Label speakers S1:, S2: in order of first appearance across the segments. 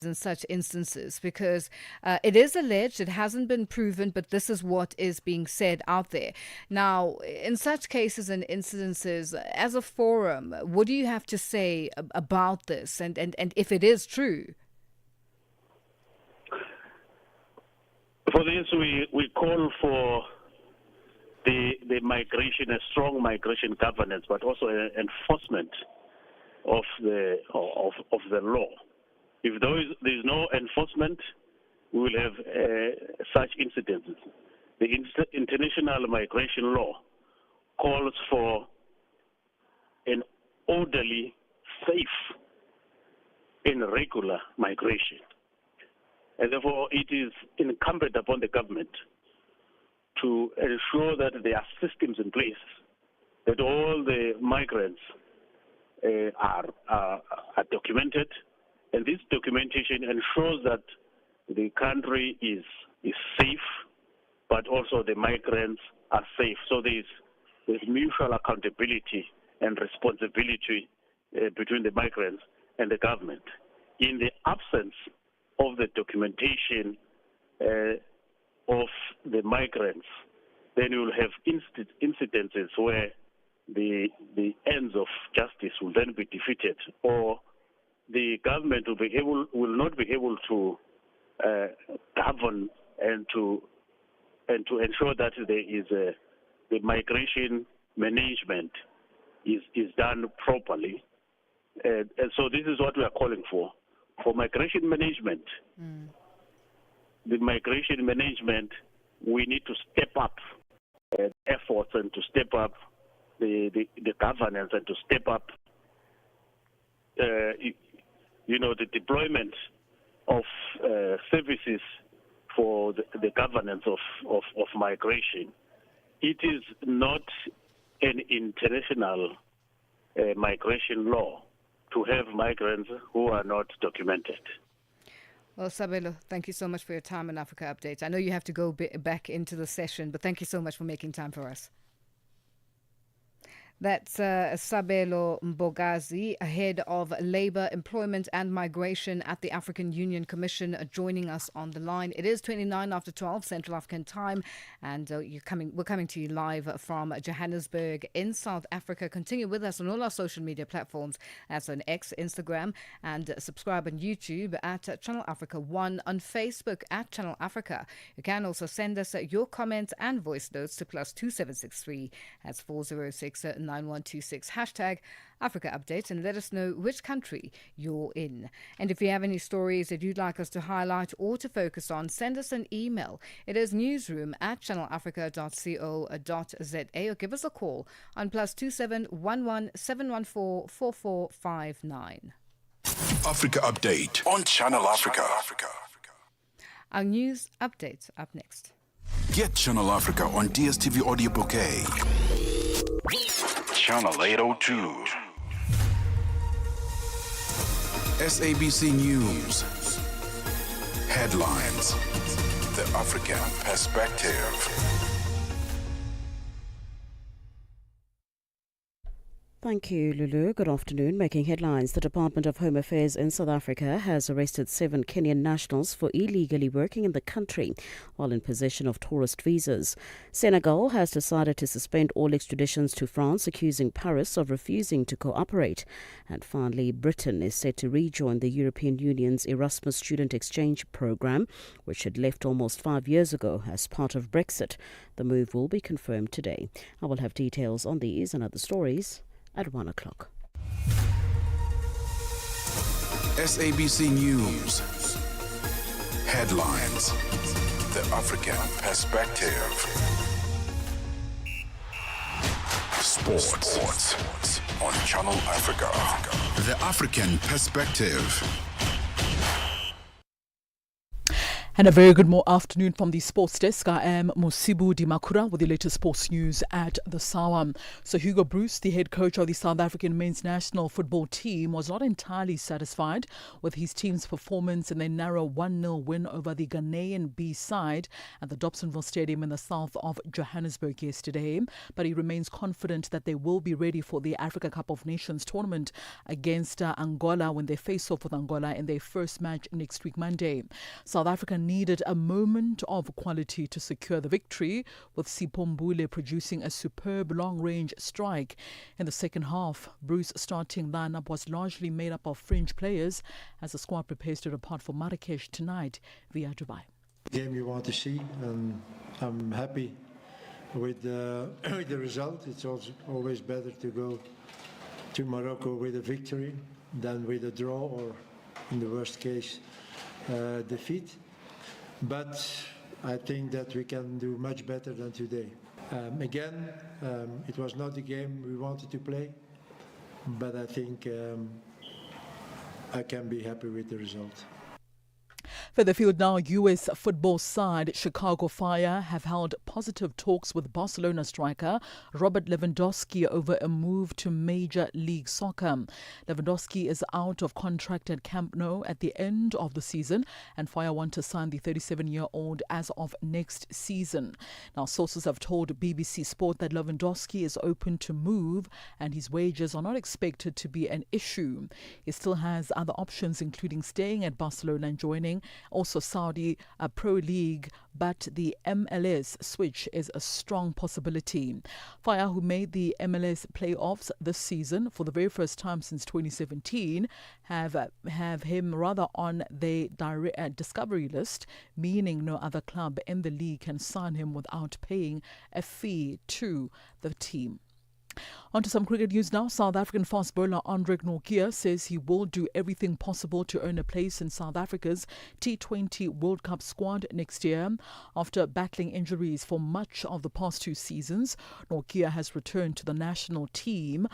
S1: in such instances because it is alleged, it hasn't been proven, but this is what is being said out there. Now, in such cases and incidences, as a forum, what do you have to say about this and if it is true?
S2: For this, we call for the migration, a strong migration governance, but also an enforcement of the law. If there is no enforcement, we will have such incidences. The international migration law calls for an orderly, safe, and regular migration. And therefore, it is incumbent upon the government to ensure that there are systems in place, that all the migrants are documented, and this documentation ensures that the country is safe, but also the migrants are safe. So there's mutual accountability and responsibility between the migrants and the government. In the absence of the documentation of the migrants, then you will have incidences where the ends of justice will then be defeated, or the government will not be able to govern and to ensure that there is the migration management is done properly. And so this is what we are calling for migration management. The migration management, we need to step up efforts and to step up the governance and to step up the deployment of services for the governance of migration. It is not an international migration law to have migrants who are not documented.
S1: Well, Sabelo, thank you so much for your time in Africa Update. I know you have to go back into the session, but thank you so much for making time for us. That's Sabelo Mbogazi, head of Labour, Employment and Migration at the African Union Commission, joining us on the line. It is 29 after 12 Central African time, and we're coming to you live from Johannesburg in South Africa. Continue with us on all our social media platforms, as on X, Instagram, and subscribe on YouTube at Channel Africa 1, on Facebook at Channel Africa. You can also send us your comments and voice notes to +2763 that's 406 9126 hashtag Africa Update, and let us know which country you're in. And if you have any stories that you'd like us to highlight or to focus on, send us an email. It is newsroom@channelafrica.co.za, or give us a call on +2711 714 4459.
S3: Africa Update on Channel Africa.
S1: Our news updates up next.
S3: Get Channel Africa on DSTV Audio Bouquet. Channel 802. SABC News. Headlines. The African Perspective.
S4: Thank you, Lulu. Good afternoon. Making headlines, the Department of Home Affairs in South Africa has arrested 7 Kenyan nationals for illegally working in the country while in possession of tourist visas. Senegal has decided to suspend all extraditions to France, accusing Paris of refusing to cooperate. And finally, Britain is set to rejoin the European Union's Erasmus student exchange program, which had left almost 5 years ago as part of Brexit. The move will be confirmed today. I will have details on these and other stories at 1 o'clock.
S3: SABC News. Headlines. The African Perspective. Sports on Channel Africa. The African Perspective.
S5: And a very good afternoon from the sports desk. I am Musibu Dimakura with the latest sports news at the Sawa. So Hugo Bruce, the head coach of the South African men's national football team, was not entirely satisfied with his team's performance in their narrow 1-0 win over the Ghanaian B side at the Dobsonville Stadium in the south of Johannesburg yesterday. But he remains confident that they will be ready for the Africa Cup of Nations tournament against Angola when they face off with Angola in their first match next week Monday. South Africa needed a moment of quality to secure the victory, with Sipho Mbule producing a superb long-range strike. In the second half, Bruce's starting lineup was largely made up of fringe players as the squad prepares to depart for Marrakesh tonight via Dubai.
S6: Game you want to see, and I'm happy with with the result. It's also always better to go to Morocco with a victory than with a draw or, in the worst case, defeat. But I think that we can do much better than today. It was not the game we wanted to play, but I think I can be happy with the result.
S5: Further field now, U.S. football side Chicago Fire have held positive talks with Barcelona striker Robert Lewandowski over a move to Major League Soccer. Lewandowski is out of contract at Camp Nou at the end of the season, and Fire want to sign the 37-year-old as of next season. Now, sources have told BBC Sport that Lewandowski is open to move and his wages are not expected to be an issue. He still has other options, including staying at Barcelona and joining also Saudi Pro League, but the MLS switch is a strong possibility. Fire, who made the MLS playoffs this season for the very first time since 2017, have him rather on their discovery list, meaning no other club in the league can sign him without paying a fee to the team. On to some cricket news now. South African fast bowler Andre Nokia says he will do everything possible to earn a place in South Africa's T20 World Cup squad next year. After battling injuries for much of the past two seasons, Nokia has returned to the national team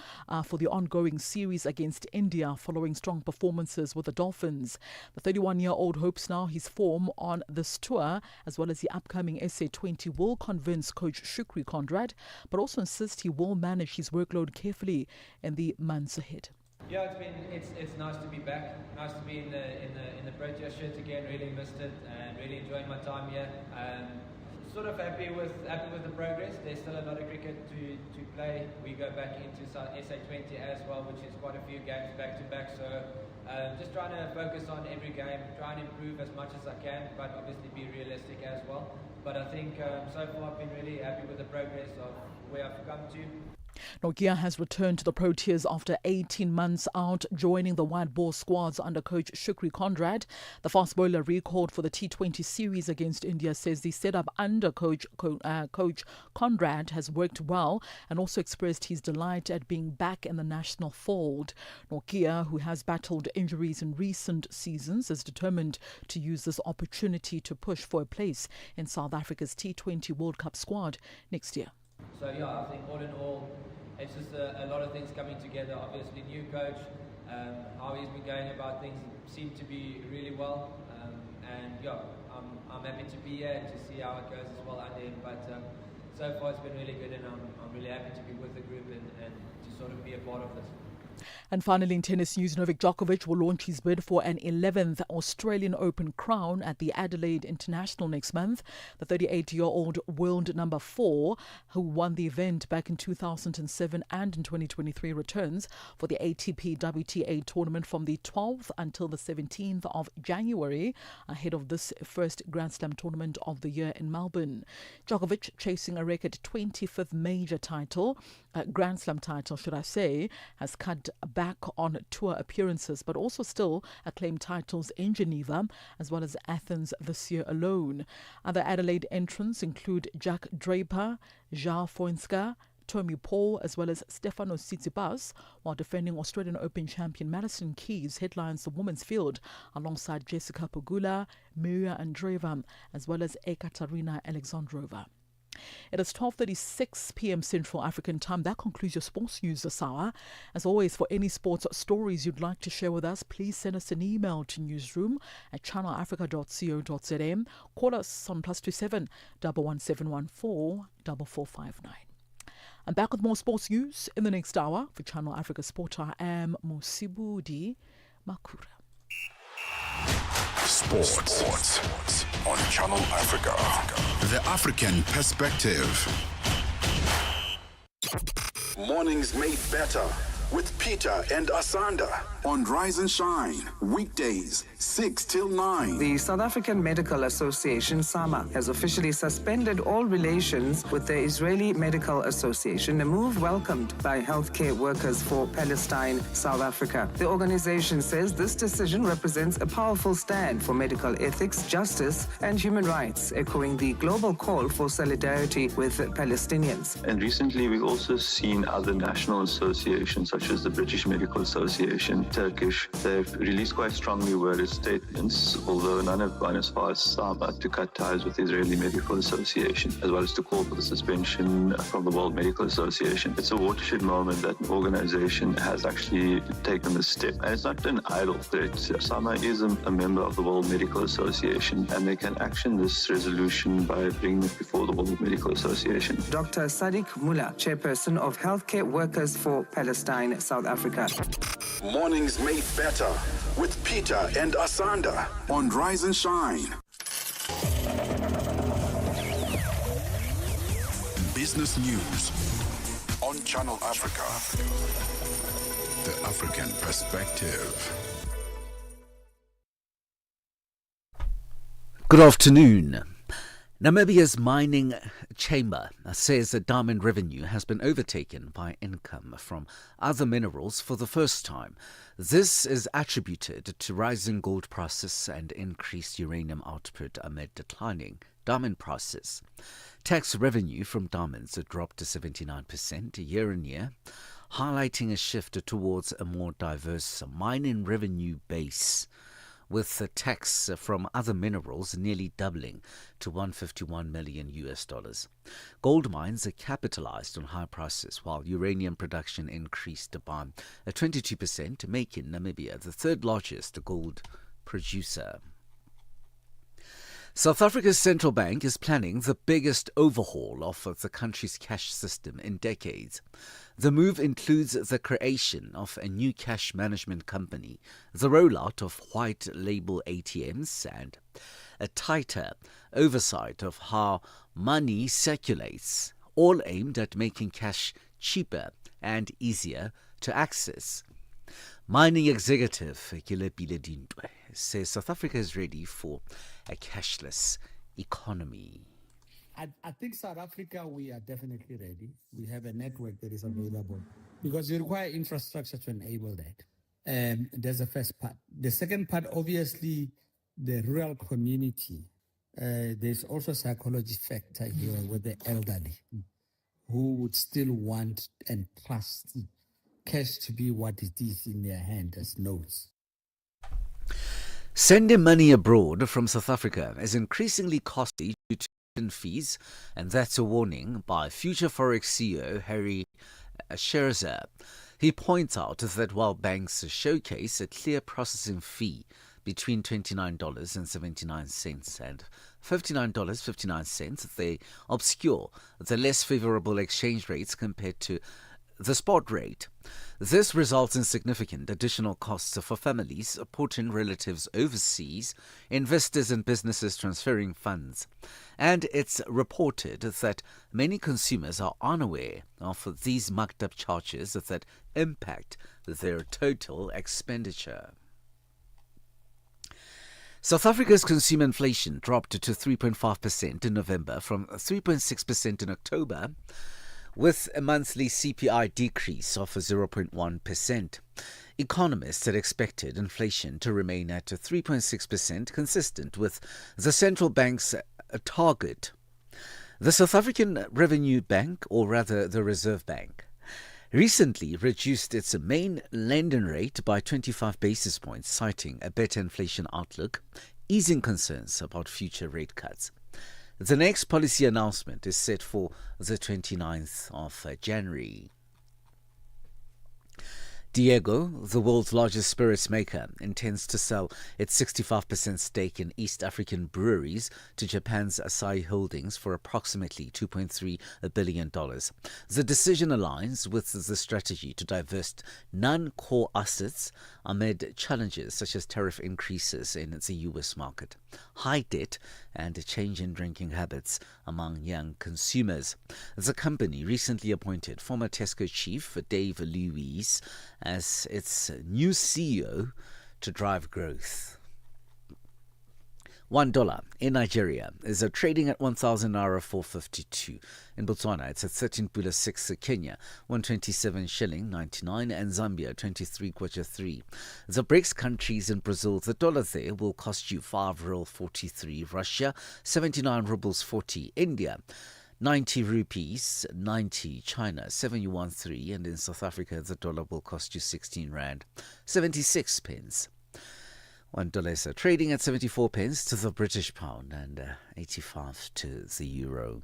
S5: for the ongoing series against India following strong performances with the Dolphins. The 31-year-old hopes now his form on this tour, as well as the upcoming SA20, will convince coach Shukri Conrad, but also insists he will manage his workload carefully in the months ahead.
S7: Yeah, it's nice to be back. Nice to be in the Protea shirt again. Really missed it and really enjoying my time here. Sort of happy with the progress. There's still a lot of cricket to play. We go back into SA20 as well, which is quite a few games back to back. So just trying to focus on every game, try and improve as much as I can, but obviously be realistic as well. But I think so far I've been really happy with the progress of where I've come to.
S5: Nokia has returned to the Proteas after 18 months out, joining the white ball squads under coach Shukri Conrad. The fast bowler, recalled for the T20 series against India, says the setup under coach Conrad has worked well, and also expressed his delight at being back in the national fold. Nokia, who has battled injuries in recent seasons, is determined to use this opportunity to push for a place in South Africa's T20 World Cup squad next year.
S7: So yeah, I think all in all, it's just a lot of things coming together. Obviously, new coach, how he's been going about things seem to be really well, and yeah, I'm happy to be here and to see how it goes as well under him. But so far it's been really good, and I'm really happy to be with the group and to sort of be a part of this.
S5: And finally, in tennis news, Novak Djokovic will launch his bid for an 11th Australian Open crown at the Adelaide International next month. The 38-year-old world number 4, who won the event back in 2007 and in 2023, returns for the ATP WTA tournament from the 12th until the 17th of January, ahead of this first Grand Slam tournament of the year in Melbourne. Djokovic, chasing a record 25th major title, Grand Slam title, should I say, has cut back on tour appearances, but also still claimed titles in Geneva as well as Athens this year alone. Other Adelaide entrants include Jack Draper, Zhao Foinska, Tommy Paul, as well as Stefanos Tsitsipas, while defending Australian Open champion Madison Keys headlines the women's field alongside Jessica Pegula, Miria Andreeva, as well as Ekaterina Alexandrova. It is 12:36 p.m. Central African Time. That concludes your sports news this hour. As always, for any sports stories you'd like to share with us, please send us an email to newsroom@channelafrica.co.za. Call us on +27 11714 4459. I'm back with more sports news in the next hour. For Channel Africa Sport, I am Musibudi Makura.
S3: Sports on Channel Africa. The African perspective. Mornings made better with Peter and Asanda on Rise and Shine. Weekdays, 6 till 9.
S8: The South African Medical Association, SAMA, has officially suspended all relations with the Israeli Medical Association, a move welcomed by healthcare workers for Palestine, South Africa. The organization says this decision represents a powerful stand for medical ethics, justice, and human rights, echoing the global call for solidarity with Palestinians.
S9: And recently, we've also seen other national associations, such as the British Medical Association, Turkish. They've released quite strongly worded statements, although none have gone as far as SAMA to cut ties with the Israeli Medical Association, as well as to call for the suspension from the World Medical Association. It's a watershed moment that an organization has actually taken this step. And it's not an idle threat. SAMA is a member of the World Medical Association, and they can action this resolution by bringing it before the World Medical Association.
S8: Dr. Sadiq Mullah, chairperson of Healthcare Workers for Palestine, South Africa.
S3: Mornings made better with Peter and Asanda on Rise and Shine. Business news on Channel Africa. The African perspective.
S10: Good afternoon. Namibia's mining chamber says that diamond revenue has been overtaken by income from other minerals for the first time. This is attributed to rising gold prices and increased uranium output amid declining diamond prices. Tax revenue from diamonds dropped to 79% year on year, highlighting a shift towards a more diverse mining revenue base, with the tax from other minerals nearly doubling to $151 million. Gold mines are capitalized on high prices, while uranium production increased by 22%, making Namibia the third largest gold producer. South Africa's central bank is planning the biggest overhaul of the country's cash system in decades. The move includes the creation of a new cash management company, the rollout of white label ATMs, and a tighter oversight of how money circulates, all aimed at making cash cheaper and easier to access. Mining executive Kilepile Dintwe says South Africa is ready for a cashless economy.
S11: I think South Africa, we are definitely ready. We have a network that is available because you require infrastructure to enable that. There's the first part. The second part, obviously, the rural community. There's also a psychology factor here with the elderly who would still want and trust cash to be what it is in their hand as notes.
S10: Sending money abroad from South Africa is increasingly costly due to fees, and that's a warning by future Forex CEO Harry Scherzer. He points out that while banks showcase a clear processing fee between $29.79 and $59.59, they obscure the less favorable exchange rates compared to the spot rate. This results in significant additional costs for families supporting relatives overseas, investors and businesses transferring funds. And it's reported that many consumers are unaware of these mucked up charges that impact their total expenditure. South Africa's consumer inflation dropped to 3.5% in November from 3.6% in October, with a monthly CPI decrease of 0.1%. Economists had expected inflation to remain at 3.6%, consistent with the central bank's target. The South African Revenue Bank, or rather the Reserve Bank, recently reduced its main lending rate by 25 basis points, citing a better inflation outlook, easing concerns about future rate cuts. The next policy announcement is set for the 29th of January. Diego, the world's largest spirits maker, intends to sell its 65% stake in East African breweries to Japan's Asahi Holdings for approximately $2.3 billion. The decision aligns with the strategy to divest non-core assets amid challenges such as tariff increases in the U.S. market, high debt, and a change in drinking habits among young consumers. The company recently appointed former Tesco chief Dave Lewis as its new CEO to drive growth. $1 in Nigeria is trading at 1,000 naira 452. In Botswana, it's at 13.6. Kenya, 127 shilling 99, and Zambia 23.3. The BRICS countries in Brazil, the dollar there will cost you 5 real 43. Russia, 79 rubles 40. India, 90 rupees 90. China, 713, and in South Africa, the dollar will cost you 16 rand 76 pence. $1 is trading at 74 pence to the British pound and 85 to the euro.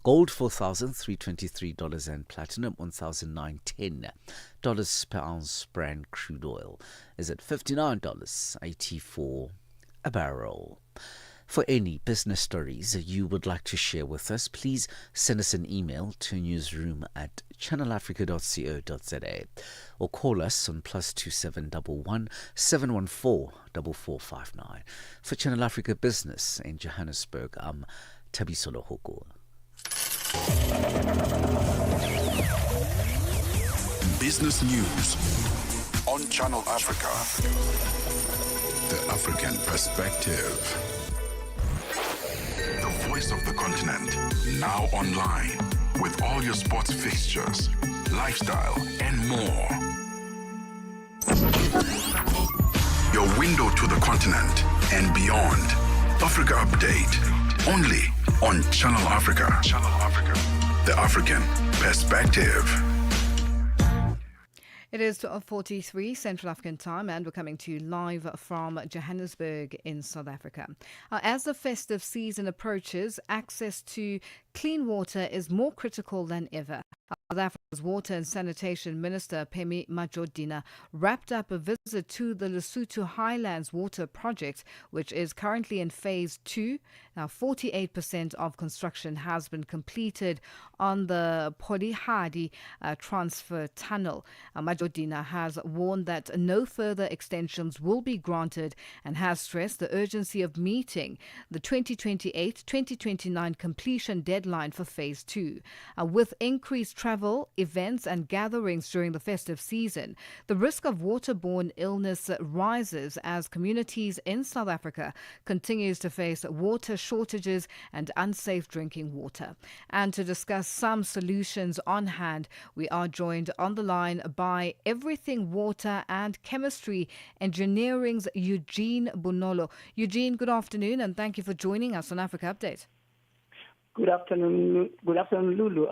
S10: Gold $4,323 and platinum $1,910 per ounce. Brand crude oil is at $59.84 a barrel. For any business stories you would like to share with us, please send us an email to newsroom@channelafrica.co.za or call us on +2711 714 4459. For Channel Africa Business in Johannesburg, I'm Tabisolo Hoko.
S3: Business news on Channel Africa. The African perspective. The voice of the continent, now online, with all your sports fixtures, lifestyle, and more. Your window to the continent and beyond. Africa Update, only on Channel Africa. Channel Africa. The African perspective.
S1: It is 12:43 Central African time, and we're coming to you live from Johannesburg in South Africa. As the festive season approaches, access to clean water is more critical than ever. South Africa's Water and Sanitation Minister Phemi Majodina wrapped up a visit to the Lesotho Highlands Water Project, which is currently in phase 2. Now, 48% of construction has been completed on the Polihadi transfer tunnel. Majodina has warned that no further extensions will be granted and has stressed the urgency of meeting the 2028-2029 completion deadline for phase 2. With increased travel, events and gatherings during the festive season, the risk of waterborne illness rises as communities in South Africa continues to face water shortages and unsafe drinking water. And to discuss some solutions on hand, we are joined on the line by Everything Water and Chemistry Engineering's Eugene Bunolo. Eugene, good afternoon, and thank you for joining us on Africa Update.
S12: Good afternoon, Lulu.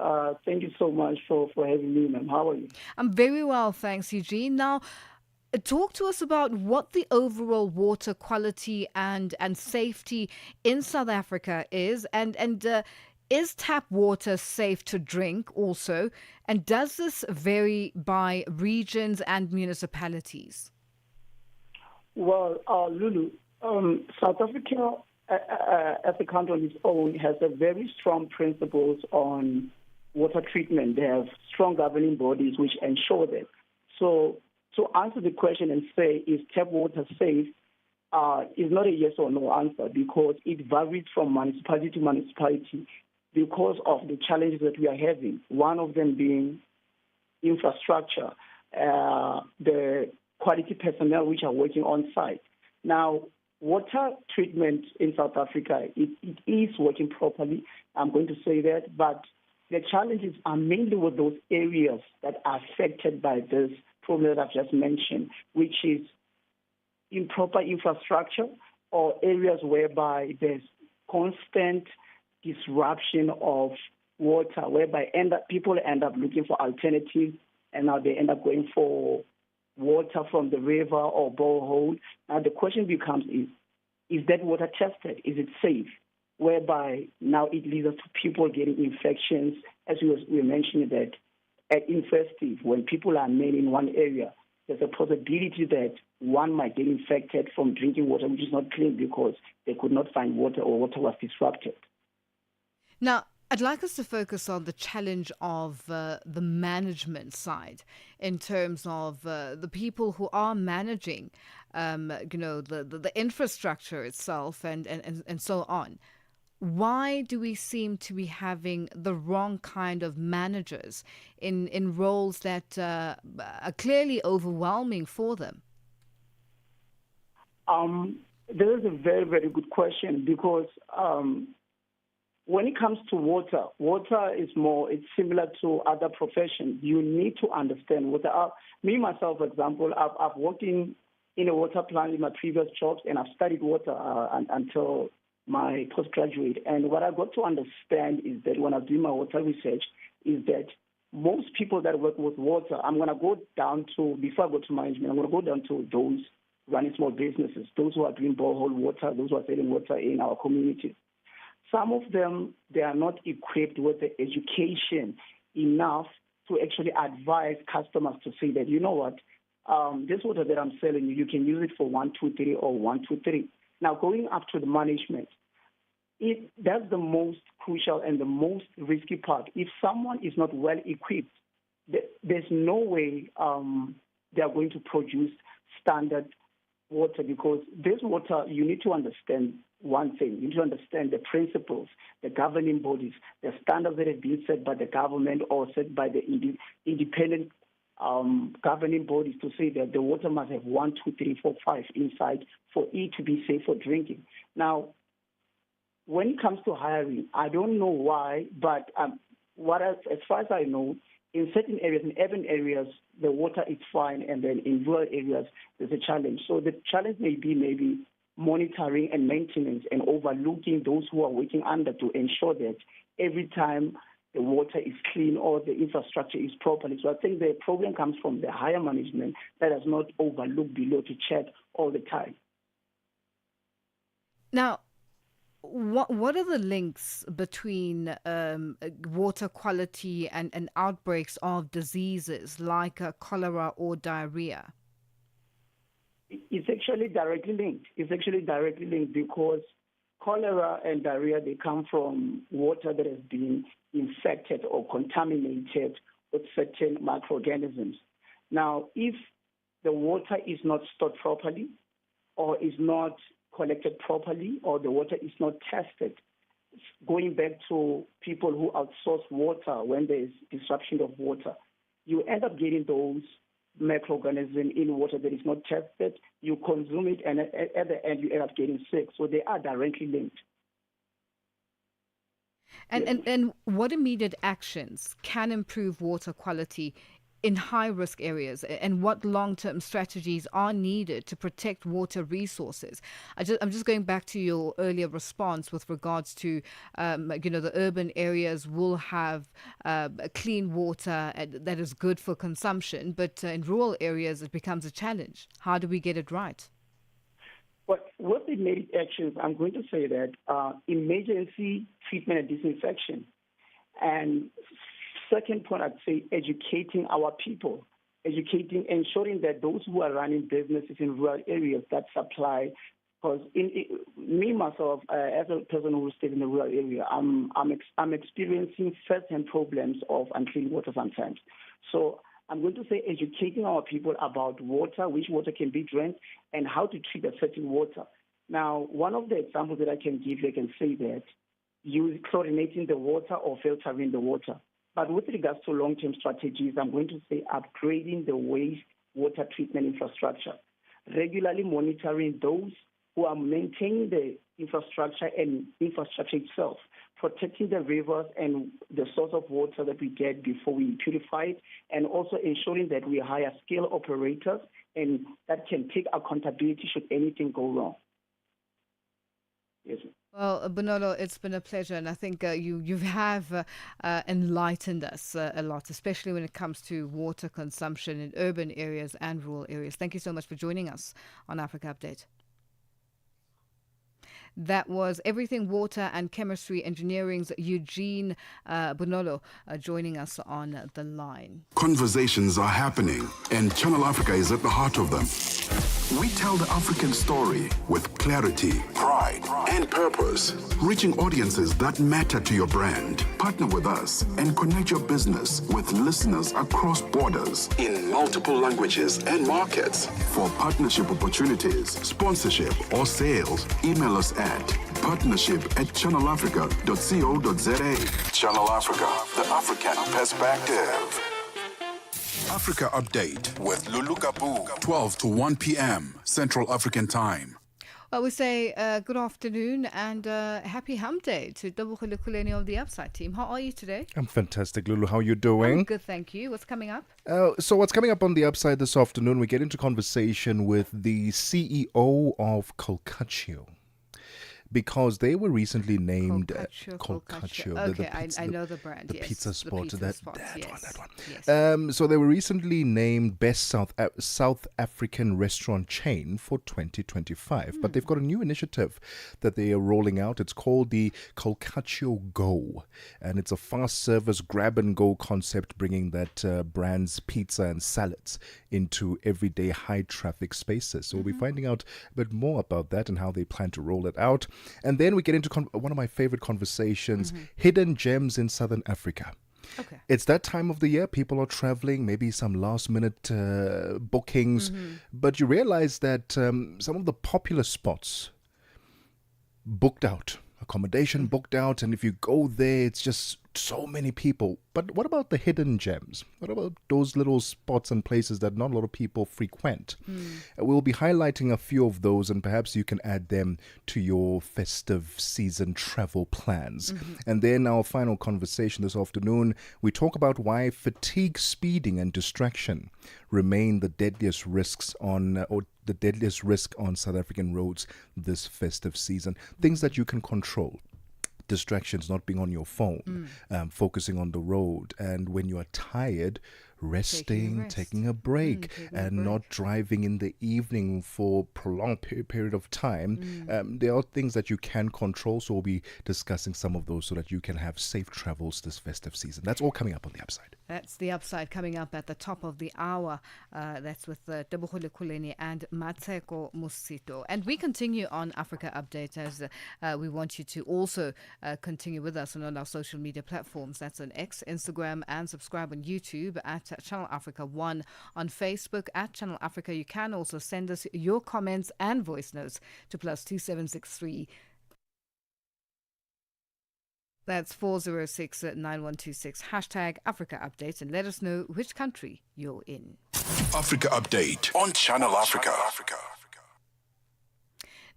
S12: Thank you so much for having me, ma'am. How are you?
S1: I'm very well, thanks, Eugene. Now, talk to us about what the overall water quality and safety in South Africa is, and is tap water safe to drink also, and does this vary by regions and municipalities?
S12: Well, Lulu, South Africa, as a country on its own, has a very strong principles on water treatment. They have strong governing bodies which ensure that. So to answer the question and say, is tap water safe, is not a yes or no answer, because it varies from municipality to municipality because of the challenges that we are having. One of them being infrastructure, the quality personnel which are working on site. Now, water treatment in South Africa, it is working properly. I'm going to say that, but the challenges are mainly with those areas that are affected by this problem that I've just mentioned, which is improper infrastructure or areas whereby there's constant disruption of water, whereby people end up looking for alternatives, and now they end up going for water from the river or borehole. Now the question becomes, is that water tested? Is it safe? whereby now it leads us to people getting infections, as we mentioned that at infestive, when people are many in one area, there's a possibility that one might get infected from drinking water which is not clean because they could not find water or water was disrupted.
S1: Now, I'd like us to focus on the challenge of the management side in terms of the people who are managing, the infrastructure itself and so on. Why do we seem to be having the wrong kind of managers in roles that are clearly overwhelming for them?
S12: This is a very, very good question because when it comes to water, it's similar to other professions. You need to understand water. Me, myself, for example, I've worked in a water plant in my previous jobs, and I've studied water until my postgraduate. And what I got to understand is that when I do my water research, is that most people that work with water, I'm going to go down to, before I go to management, I'm going to go down to those running small businesses, those who are doing borehole water, those who are selling water in our communities. Some of them, they are not equipped with the education enough to actually advise customers to say that, you know what, this water that I'm selling you, you can use it for 1, 2, 3 or 1, 2, 3. Now, going up to the management, that's the most crucial and the most risky part. If someone is not well equipped, there's no way they are going to produce standard water, because this water, you need to understand one thing. You need to understand the principles, the governing bodies, the standards that have been set by the government or set by the independent governing bodies to say that the water must have 1, 2, 3, 4, 5 inside for it to be safe for drinking. Now, when it comes to hiring, I don't know why, but as far as I know, in certain areas, in urban areas, the water is fine, and then in rural areas, there's a challenge. So the challenge may be monitoring and maintenance and overlooking those who are working under to ensure that every time the water is clean or the infrastructure is properly. So I think the problem comes from the higher management that does not overlook below to check all the time.
S1: Now, what are the links between water quality and outbreaks of diseases like cholera or diarrhea?
S12: It's actually directly linked. Because cholera and diarrhea, they come from water that has been infected or contaminated with certain microorganisms. Now, if the water is not stored properly or is not collected properly or the water is not tested, going back to people who outsource water when there is disruption of water, you end up getting those microorganisms in water that is not tested. You consume it, and at the end, you end up getting sick. So they are directly linked.
S1: And what immediate actions can improve water quality in high-risk areas, and what long-term strategies are needed to protect water resources? I'm just going back to your earlier response with regards to, the urban areas will have clean water that is good for consumption, but in rural areas it becomes a challenge. How do we get it right?
S12: But with the immediate actions, I'm going to say that emergency treatment and disinfection, and second point, I'd say educating our people, ensuring that those who are running businesses in rural areas that supply, because me, myself, as a person who stays in the rural area, I'm experiencing first-hand problems of unclean water sometimes. So I'm going to say educating our people about water, which water can be drank, and how to treat a certain water. Now, one of the examples that I can give, I can say that chlorinating the water or filtering the water. But with regards to long-term strategies, I'm going to say upgrading the wastewater treatment infrastructure, regularly monitoring those who are maintaining the infrastructure and infrastructure itself, protecting the rivers and the source of water that we get before we purify it, and also ensuring that we hire skilled operators and that can take accountability should anything go wrong. Yes.
S1: Well, Bonolo, it's been a pleasure, and I think you have enlightened us a lot, especially when it comes to water consumption in urban areas and rural areas. Thank you so much for joining us on Africa Update. That was Everything Water and Chemistry Engineering's Eugene Bonolo joining us on the line.
S3: Conversations are happening, and Channel Africa is at the heart of them. We tell the African story with clarity, pride, and purpose, reaching audiences that matter to your brand. Partner with us and connect your business with listeners across borders in multiple languages and markets. For partnership opportunities, sponsorship, or sales, email us at partnership@channelafrica.co.za. Channel Africa, the African perspective. Africa Update with Lulu Gaboo, 12 to 1 p.m. Central African Time.
S1: Well, we say good afternoon and happy hump day to Dabukhulu Kuleni of the Upside team. How are you today?
S13: I'm fantastic, Lulu. How are you doing?
S1: I'm good, thank you. What's coming up?
S13: So what's coming up on the Upside this afternoon, we get into conversation with the CEO of Colcaccio, because they were recently named Colcaccio.
S1: Okay, I know the brand.
S13: The
S1: yes.
S13: pizza spot. That
S1: yes.
S13: one.
S1: Yes.
S13: So they were recently named Best South African Restaurant Chain for 2025. But they've got a new initiative that they are rolling out. It's called the Colcaccio Go, and it's a fast service grab and go concept, bringing that brand's pizza and salads into everyday high traffic spaces. So we'll be finding out a bit more about that and how they plan to roll it out. And then we get into one of my favorite conversations, hidden gems in Southern Africa.
S1: Okay.
S13: It's that time of the year. People are traveling, maybe some last minute bookings. But you realize that some of the popular spots booked out, accommodation booked out. And if you go there, it's just so many people. But what about the hidden gems? What about those little spots and places that not a lot of people frequent? We'll be highlighting a few of those, and perhaps you can add them to your festive season travel plans. And then our final conversation this afternoon, we talk about why fatigue, speeding and distraction remain the deadliest risks on the deadliest risk on South African roads this festive season. Things that you can control. Distractions, not being on your phone, focusing on the road, and when you are tired, resting, taking a break, not driving in the evening for prolonged period of time. There are things that you can control, so we'll be discussing some of those so that you can have safe travels this festive season. That's all coming up on the Upside.
S1: That's the Upside coming up at the top of the hour. That's with Dabukhulu Kuleni and Matseko Musito. And we continue on Africa Update as we want you to also continue with us on our social media platforms. That's on X, Instagram, and subscribe on YouTube at Channel Africa 1, on Facebook at Channel Africa. You can also send us your comments and voice notes to +2763. That's 406-9126. Hashtag Africa Update, and let us know which country you're in.
S3: Africa Update on Channel Africa.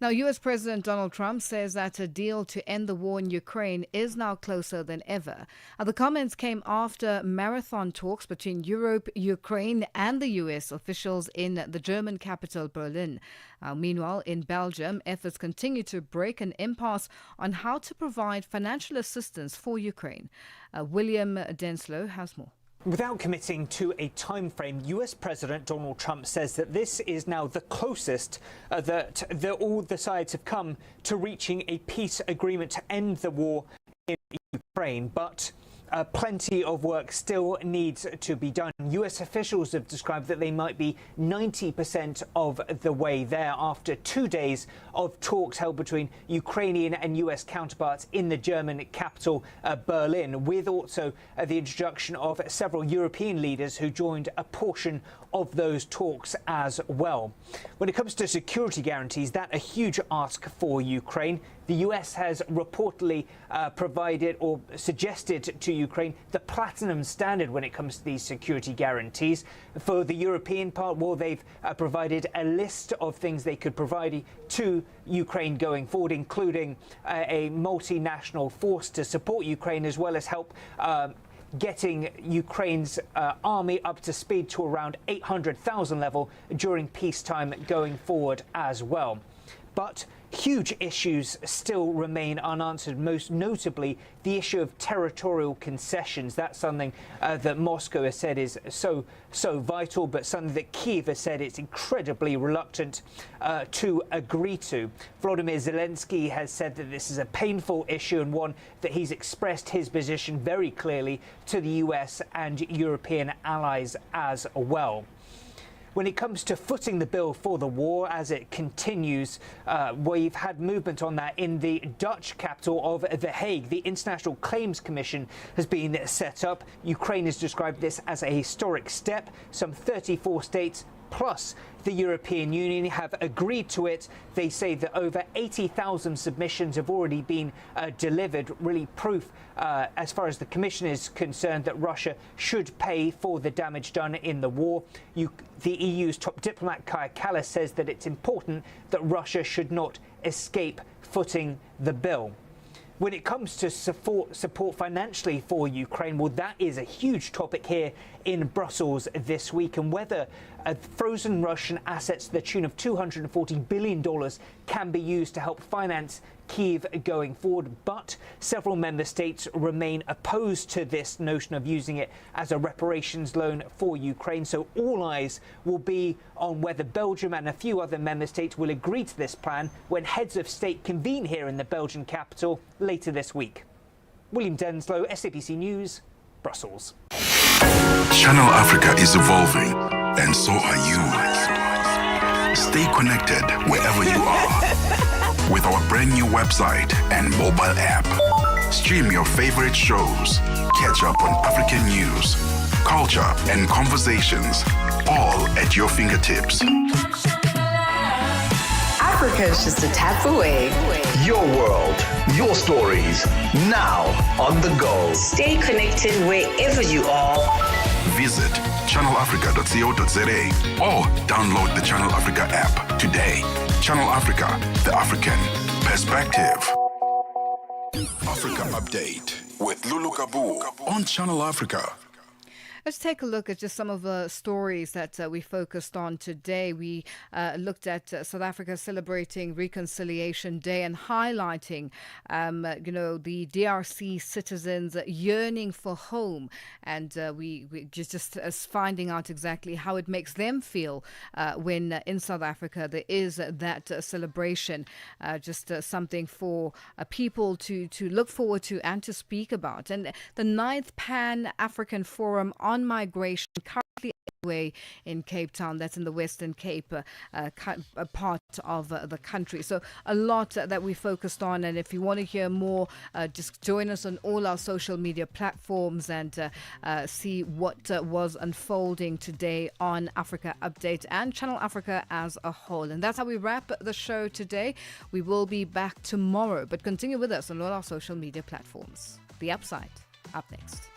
S1: Now, U.S. President Donald Trump says that a deal to end the war in Ukraine is now closer than ever. The comments came after marathon talks between Europe, Ukraine and the U.S. officials in the German capital, Berlin. Meanwhile, in Belgium, efforts continue to break an impasse on how to provide financial assistance for Ukraine. William Denslow has more.
S14: Without committing to a time frame, US President Donald Trump says that this is now the closest that all the sides have come to reaching a peace agreement to end the war in Ukraine. But plenty of work still needs to be done. US officials have described that they might be 90% of the way there after 2 days of talks held between Ukrainian and US counterparts in the German capital, Berlin, with also the introduction of several European leaders who joined a portion of those talks as well. When it comes to security guarantees, that's a huge ask for Ukraine. The US has reportedly provided or suggested to Ukraine the platinum standard when it comes to these security guarantees. For the European part, well, they've provided a list of things they could provide to Ukraine going forward, including a multinational force to support Ukraine, as well as help getting Ukraine's army up to speed to around 800,000 level during peacetime going forward as well. But huge issues still remain unanswered, most notably the issue of territorial concessions. That's something that Moscow has said is so vital, but something that Kyiv has said it's incredibly reluctant to agree to. Volodymyr Zelensky has said that this is a painful issue and one that he's expressed his position very clearly to the US and European allies as well. When it comes to footing the bill for the war as it continues, we've had movement on that in the Dutch capital of The Hague. The International Claims Commission has been set up. Ukraine has described this as a historic step. Some 34 states plus the European Union have agreed to it. They say that over 80,000 submissions have already been delivered, really proof, as far as the Commission is concerned, that Russia should pay for the damage done in the war. The EU's top diplomat, Kaja Kallas, says that it's important that Russia should not escape footing the bill. When it comes to support financially for Ukraine, well, that is a huge topic here in Brussels this week, and whether frozen Russian assets to the tune of $240 billion can be used to help finance Kyiv going forward. But several member states remain opposed to this notion of using it as a reparations loan for Ukraine. So all eyes will be on whether Belgium and a few other member states will agree to this plan when heads of state convene here in the Belgian capital later this week. William Denslow, SABC News, Brussels.
S3: Channel Africa is evolving, and so are you. Stay connected wherever you are with our brand new website and mobile app. Stream your favorite shows, catch up on African news, culture, and conversations, all at your fingertips.
S15: Africa is just a tap away.
S16: Your world, your stories, now on the go.
S15: Stay connected wherever you are.
S3: Visit channelafrica.co.za or download the Channel Africa app today. Channel Africa, the African perspective. Africa Update with Lulu Gaboo on Channel Africa.
S1: Let's take a look at just some of the stories that we focused on today. We looked at South Africa celebrating Reconciliation Day and highlighting, the DRC citizens yearning for home. And we just finding out exactly how it makes them feel when in South Africa there is that celebration. Something for people to look forward to and to speak about. And the 9th Pan-African Forum on Migration currently underway in Cape Town. That's in the Western Cape part of the country. So a lot that we focused on, and if you want to hear more, just join us on all our social media platforms and see what was unfolding today on Africa Update and Channel Africa as a whole. And that's how we wrap the show today. We will be back tomorrow, but continue with us on all our social media platforms. The Upside, up next.